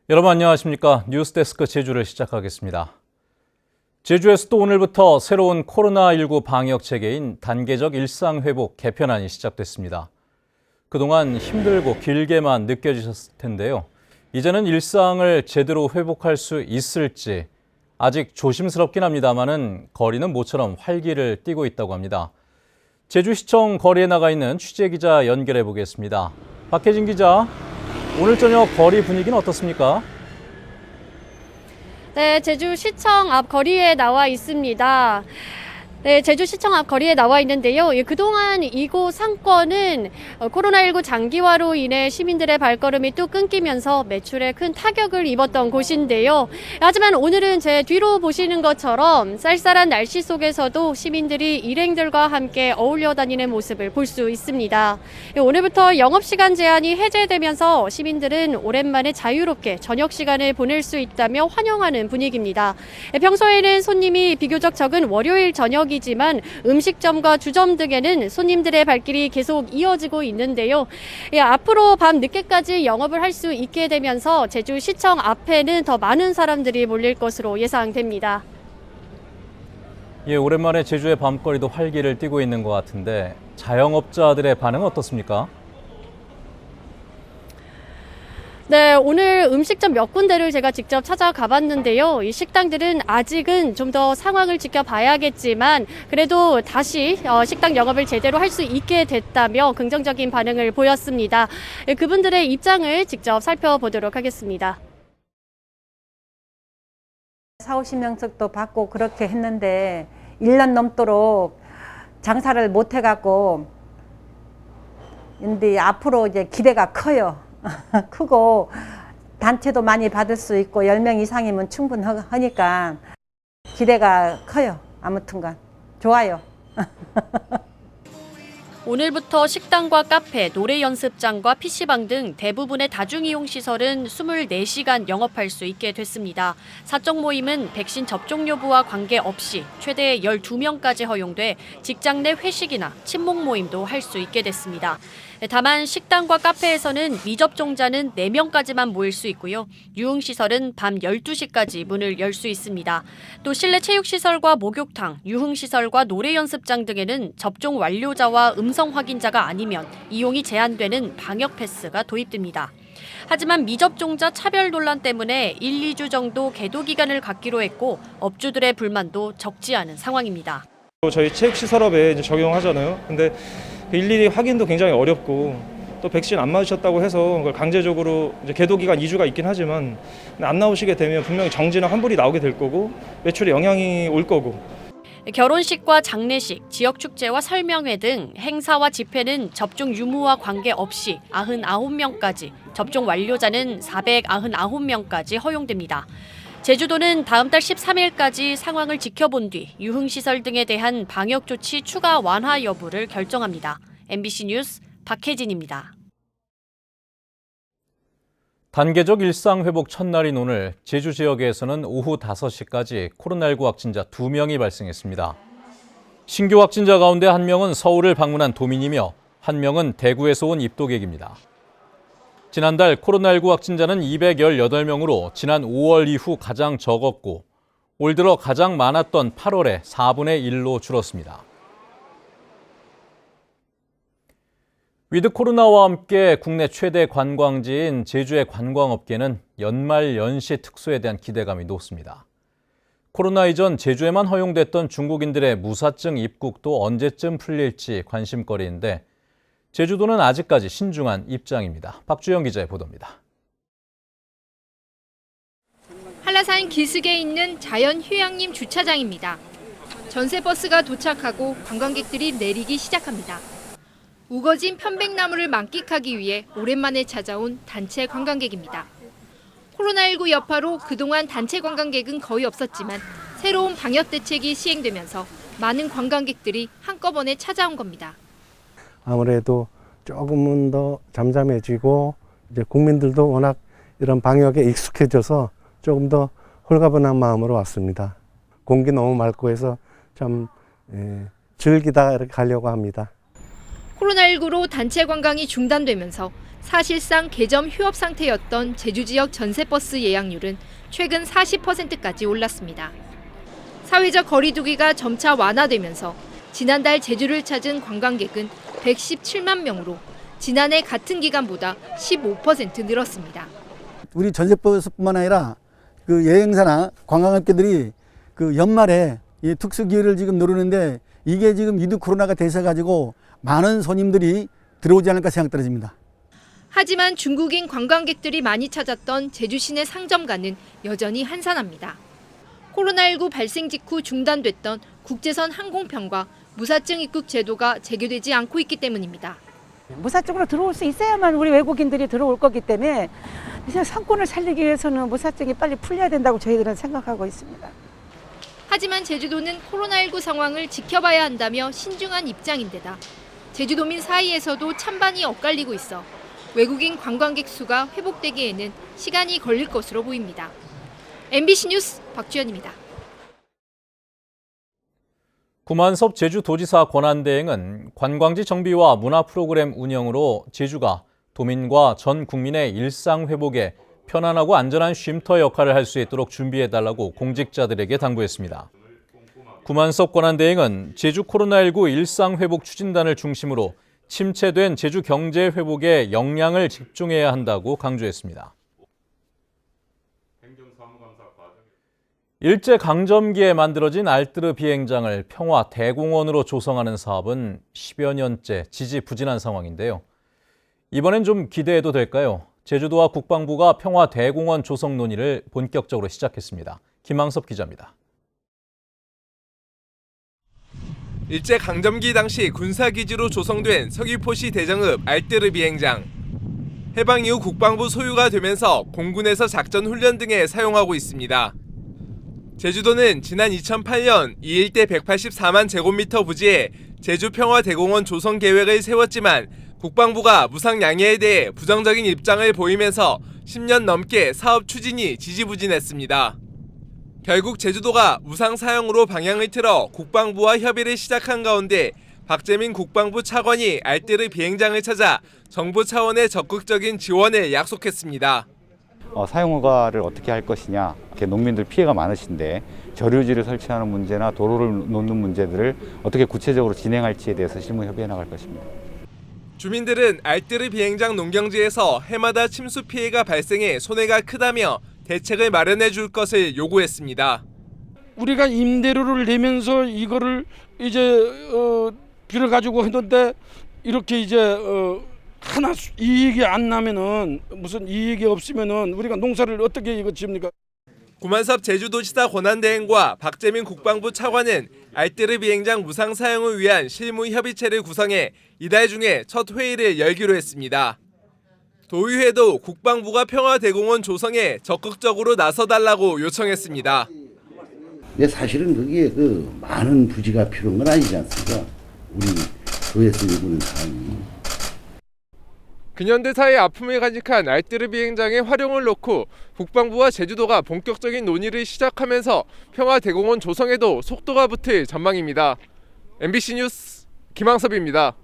여러분 안녕하십니까? 뉴스데스크 제주를 시작하겠습니다. 제주에서 또 오늘부터 새로운 코로나19 방역 체계인 단계적 일상회복 개편안이 시작됐습니다. 그동안 힘들고 길게만 느껴지셨을 텐데요. 이제는 일상을 제대로 회복할 수 있을지 아직 조심스럽긴 합니다만은 거리는 모처럼 활기를 띠고 있다고 합니다. 제주시청 거리에 나가 있는 취재기자 연결해 보겠습니다. 박혜진 기자, 오늘 저녁 거리 분위기는 어떻습니까? 네, 제주시청 앞 거리에 나와 있습니다. 네, 제주시청 앞 거리에 나와 있는데요. 그동안 이곳 상권은 코로나19 장기화로 인해 시민들의 발걸음이 뚝 끊기면서 매출에 큰 타격을 입었던 곳인데요. 하지만 오늘은 제 뒤로 보시는 것처럼 쌀쌀한 날씨 속에서도 시민들이 일행들과 함께 어울려 다니는 모습을 볼 수 있습니다. 오늘부터 영업시간 제한이 해제되면서 시민들은 오랜만에 자유롭게 저녁 시간을 보낼 수 있다며 환영하는 분위기입니다. 평소에는 손님이 비교적 적은 월요일 저녁 이지만 음식점과 주점 등에는 손님들의 발길이 계속 이어지고 있는데요. 앞으로 밤 늦게까지 영업을 할 수 있게 되면서 제주시청 앞에는 더 많은 사람들이 몰릴 것으로 예상됩니다. 오랜만에 제주의 밤거리도 활기를 띠고 있는 것 같은데 자영업자들의 반응은 어떻습니까? 네, 오늘 음식점 몇 군데를 제가 직접 찾아가 봤는데요. 이 식당들은 아직은 좀 더 상황을 지켜봐야겠지만 그래도 다시 식당 영업을 제대로 할 수 있게 됐다며 긍정적인 반응을 보였습니다. 그분들의 입장을 직접 살펴보도록 하겠습니다. 40~50명씩도 받고 그렇게 했는데 1년 넘도록 장사를 못 해갖고 근데 앞으로 이제 기대가 커요. 크고 단체도 많이 받을 수 있고 10명 이상이면 충분하니까 기대가 커요. 아무튼간 좋아요. 오늘부터 식당과 카페, 노래 연습장과 PC방 등 대부분의 다중이용 시설은 24시간 영업할 수 있게 됐습니다. 사적 모임은 백신 접종 여부와 관계없이 최대 12명까지 허용돼 직장 내 회식이나 친목 모임도 할 수 있게 됐습니다. 다만 식당과 카페에서는 미접종자는 4명까지만 모일 수 있고요. 유흥시설은 밤 12시까지 문을 열 수 있습니다. 또 실내 체육시설과 목욕탕, 유흥시설과 노래 연습장 등에는 접종 완료자와 음성 확인자가 아니면 이용이 제한되는 방역 패스가 도입됩니다. 하지만 미접종자 차별 논란 때문에 1~2주 정도 계도 기간을 갖기로 했고 업주들의 불만도 적지 않은 상황입니다. 저희 체육시설업에 이제 적용하잖아요. 근데 일일이 확인도 굉장히 어렵고 또 백신 안 맞으셨다고 해서 그걸 강제적으로 이제 계도 기간 2주가 있긴 하지만 안 나오시게 되면 분명히 정지나 환불이 나오게 될 거고 매출에 영향이 올 거고. 결혼식과 장례식, 지역축제와 설명회 등 행사와 집회는 접종 유무와 관계없이 99명까지, 접종 완료자는 499명까지 허용됩니다. 제주도는 다음 달 13일까지 상황을 지켜본 뒤 유흥시설 등에 대한 방역 조치 추가 완화 여부를 결정합니다. MBC 뉴스 박혜진입니다. 단계적 일상회복 첫날인 오늘 제주 지역에서는 오후 5시까지 코로나19 확진자 2명이 발생했습니다. 신규 확진자 가운데 1명은 서울을 방문한 도민이며 1명은 대구에서 온 입도객입니다. 지난달 코로나19 확진자는 218명으로 지난 5월 이후 가장 적었고 올 들어 가장 많았던 8월에 4분의 1로 줄었습니다. 위드 코로나와 함께 국내 최대 관광지인 제주의 관광업계는 연말 연시 특수에 대한 기대감이 높습니다. 코로나 이전 제주에만 허용됐던 중국인들의 무사증 입국도 언제쯤 풀릴지 관심거리인데 제주도는 아직까지 신중한 입장입니다. 박주영 기자의 보도입니다. 한라산 기슭에 있는 자연휴양림 주차장입니다. 전세버스가 도착하고 관광객들이 내리기 시작합니다. 우거진 편백나무를 만끽하기 위해 오랜만에 찾아온 단체 관광객입니다. 코로나19 여파로 그동안 단체 관광객은 거의 없었지만 새로운 방역 대책이 시행되면서 많은 관광객들이 한꺼번에 찾아온 겁니다. 아무래도 조금은 더 잠잠해지고 이제 국민들도 워낙 이런 방역에 익숙해져서 조금 더 홀가분한 마음으로 왔습니다. 공기 너무 맑고 해서 참 즐기다 이렇게 가려고 합니다. 코로나19로 단체 관광이 중단되면서 사실상 개점 휴업 상태였던 제주 지역 전세버스 예약률은 최근 40%까지 올랐습니다. 사회적 거리두기가 점차 완화되면서 지난달 제주를 찾은 관광객은 117만 명으로 지난해 같은 기간보다 15% 늘었습니다. 우리 전세버스뿐만 아니라 그 여행사나 관광업계들이 그 연말에 이 특수기회를 지금 노리는데 이게 지금 위드 코로나가 되셔가지고 많은 손님들이 들어오지 않을까 생각됩니다. 하지만 중국인 관광객들이 많이 찾았던 제주 시내 상점가는 여전히 한산합니다. 코로나19 발생 직후 중단됐던 국제선 항공편과 무사증 입국 제도가 재개되지 않고 있기 때문입니다. 무사증으로 들어올 수 있어야만 우리 외국인들이 들어올 거기 때문에 그냥 상권을 살리기 위해서는 무사증이 빨리 풀려야 된다고 저희들은 생각하고 있습니다. 하지만 제주도는 코로나19 상황을 지켜봐야 한다며 신중한 입장인데다 제주도민 사이에서도 찬반이 엇갈리고 있어 외국인 관광객 수가 회복되기에는 시간이 걸릴 것으로 보입니다. MBC 뉴스 박주연입니다. 구만섭 제주도지사 권한대행은 관광지 정비와 문화 프로그램 운영으로 제주가 도민과 전 국민의 일상 회복에 편안하고 안전한 쉼터 역할을 할 수 있도록 준비해달라고 공직자들에게 당부했습니다. 구만섭 권한대행은 제주 코로나19 일상 회복 추진단을 중심으로 침체된 제주 경제 회복에 역량을 집중해야 한다고 강조했습니다. 일제강점기에 만들어진 알뜨르 비행장을 평화 대공원으로 조성하는 사업은 10여 년째 지지부진한 상황인데요. 이번엔 좀 기대해도 될까요? 제주도와 국방부가 평화 대공원 조성 논의를 본격적으로 시작했습니다. 김항섭 기자입니다. 일제강점기 당시 군사기지로 조성된 서귀포시 대정읍 알뜨르 비행장. 해방 이후 국방부 소유가 되면서 공군에서 작전 훈련 등에 사용하고 있습니다. 제주도는 지난 2008년 이 일대 184만 제곱미터 부지에 제주평화대공원 조성 계획을 세웠지만 국방부가 무상 양해에 대해 부정적인 입장을 보이면서 10년 넘게 사업 추진이 지지부진했습니다. 결국 제주도가 무상 사용으로 방향을 틀어 국방부와 협의를 시작한 가운데 박재민 국방부 차관이 알뜨르 비행장을 찾아 정부 차원의 적극적인 지원을 약속했습니다. 사용 허가를 어떻게 할 것이냐, 이렇게 농민들 피해가 많으신데 저류지를 설치하는 문제나 도로를 놓는 문제들을 어떻게 구체적으로 진행할지에 대해서 실무 협의해 나갈 것입니다. 주민들은 알뜨르 비행장 농경지에서 해마다 침수 피해가 발생해 손해가 크다며 대책을 마련해 줄 것을 요구했습니다. 우리가 임대료를 내면서 이거를 이제 비를 가지고 했는데 이렇게 이제 하나 이익이 안 나면은 무슨 이익이 없으면은 우리가 농사를 어떻게 이거 지습니까? 구만섭 제주도지사 권한대행과 박재민 국방부 차관은 알뜨르 비행장 무상 사용을 위한 실무 협의체를 구성해 이달 중에 첫 회의를 열기로 했습니다. 도의회도 국방부가 평화대공원 조성에 적극적으로 나서달라고 요청했습니다. 근데 사실은 거기에 그 많은 부지가 필요한 건 아니지 않습니까? 우리 도에서 요구는 사항이. 근현대사의 아픔을 간직한 알뜨르 비행장의 활용을 놓고 국방부와 제주도가 본격적인 논의를 시작하면서 평화대공원 조성에도 속도가 붙을 전망입니다. MBC 뉴스 김항섭입니다.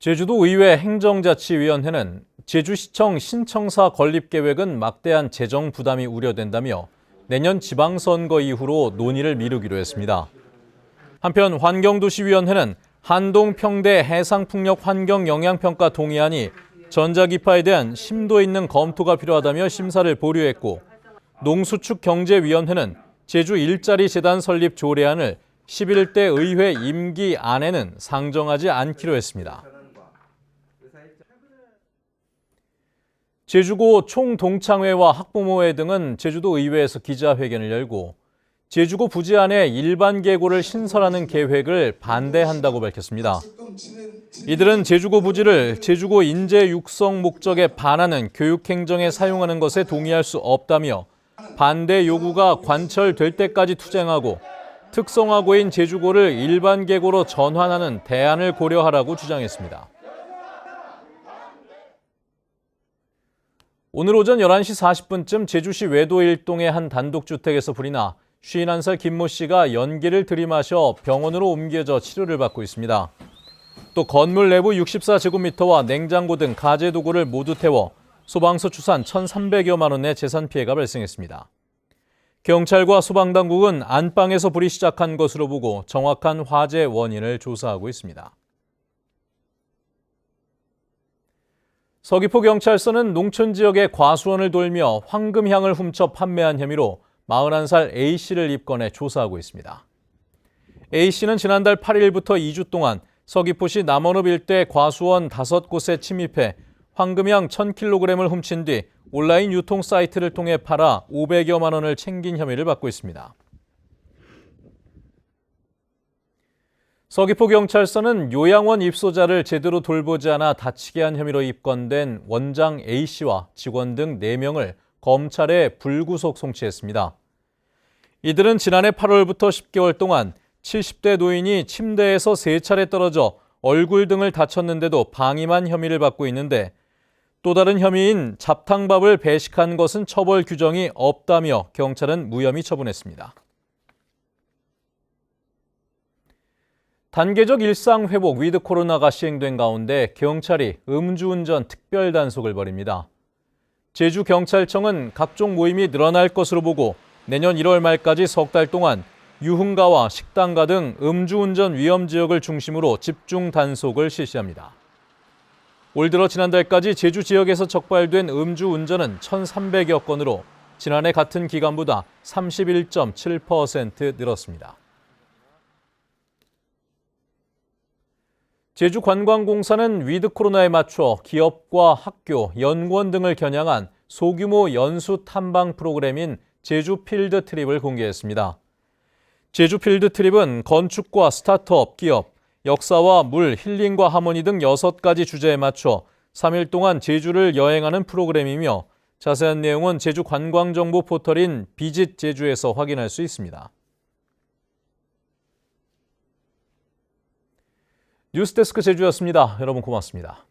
제주도 의회 행정자치위원회는 제주시청 신청사 건립계획은 막대한 재정 부담이 우려된다며 내년 지방선거 이후로 논의를 미루기로 했습니다. 한편 환경도시위원회는 한동평대 해상풍력 환경영향평가 동의안이 전자기파에 대한 심도 있는 검토가 필요하다며 심사를 보류했고, 농수축경제위원회는 제주 일자리 재단 설립 조례안을 11대 의회 임기 안에는 상정하지 않기로 했습니다. 제주고 총동창회와 학부모회 등은 제주도 의회에서 기자회견을 열고 제주고 부지 안에 일반 계고를 신설하는 계획을 반대한다고 밝혔습니다. 이들은 제주고 부지를 제주고 인재 육성 목적에 반하는 교육행정에 사용하는 것에 동의할 수 없다며 반대 요구가 관철될 때까지 투쟁하고 특성화고인 제주고를 일반 계고로 전환하는 대안을 고려하라고 주장했습니다. 오늘 오전 11시 40분쯤 제주시 외도 일동의 한 단독주택에서 불이 나 51살 김모 씨가 연기를 들이마셔 병원으로 옮겨져 치료를 받고 있습니다. 또 건물 내부 64제곱미터와 냉장고 등 가재 도구를 모두 태워 소방서 추산 1,300여만 원의 재산 피해가 발생했습니다. 경찰과 소방당국은 안방에서 불이 시작한 것으로 보고 정확한 화재 원인을 조사하고 있습니다. 서귀포경찰서는 농촌 지역의 과수원을 돌며 황금향을 훔쳐 판매한 혐의로 41살 A씨를 입건해 조사하고 있습니다. A씨는 지난달 8일부터 2주 동안 서귀포시 남원읍 일대 과수원 5곳에 침입해 황금향 1,000kg을 훔친 뒤 온라인 유통 사이트를 통해 팔아 500여만 원을 챙긴 혐의를 받고 있습니다. 서귀포경찰서는 요양원 입소자를 제대로 돌보지 않아 다치게 한 혐의로 입건된 원장 A씨와 직원 등 4명을 검찰에 불구속 송치했습니다. 이들은 지난해 8월부터 10개월 동안 70대 노인이 침대에서 3차례 떨어져 얼굴 등을 다쳤는데도 방임한 혐의를 받고 있는데 또 다른 혐의인 잡탕밥을 배식한 것은 처벌 규정이 없다며 경찰은 무혐의 처분했습니다. 단계적 일상 회복 위드 코로나가 시행된 가운데 경찰이 음주운전 특별 단속을 벌입니다. 제주경찰청은 각종 모임이 늘어날 것으로 보고 내년 1월 말까지 석 달 동안 유흥가와 식당가 등 음주운전 위험 지역을 중심으로 집중 단속을 실시합니다. 올 들어 지난달까지 제주 지역에서 적발된 음주운전은 1,300여 건으로 지난해 같은 기간보다 31.7% 늘었습니다. 제주관광공사는 위드 코로나에 맞춰 기업과 학교, 연구원 등을 겨냥한 소규모 연수 탐방 프로그램인 제주 필드 트립을 공개했습니다. 제주 필드 트립은 건축과 스타트업, 기업, 역사와 물, 힐링과 하모니 등 6가지 주제에 맞춰 3일 동안 제주를 여행하는 프로그램이며 자세한 내용은 제주 관광정보 포털인 비짓 제주에서 확인할 수 있습니다. 뉴스데스크 제주였습니다. 여러분 고맙습니다.